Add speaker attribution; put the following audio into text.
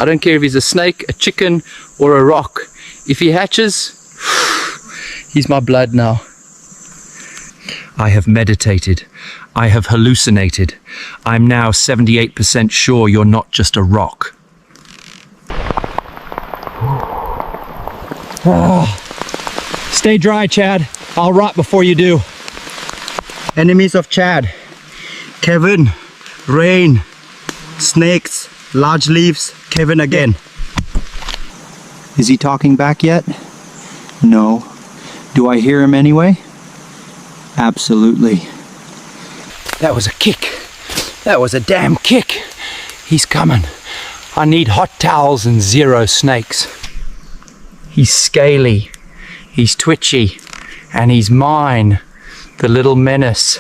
Speaker 1: I don't care if he's a snake, a chicken, or a rock. If he hatches, he's my blood now. I have meditated. I have hallucinated. I'm now 78% sure you're not just a rock. Stay dry, Chad. I'll rot before you do. Enemies of Chad: Kevin, rain, snakes, large leaves, Kevin again. Is he talking back yet? No. Do I hear him anyway? Absolutely. That was a kick. That was a damn kick. He's coming. I need hot towels and 0 snakes. He's scaly, he's twitchy, and he's mine, the little menace.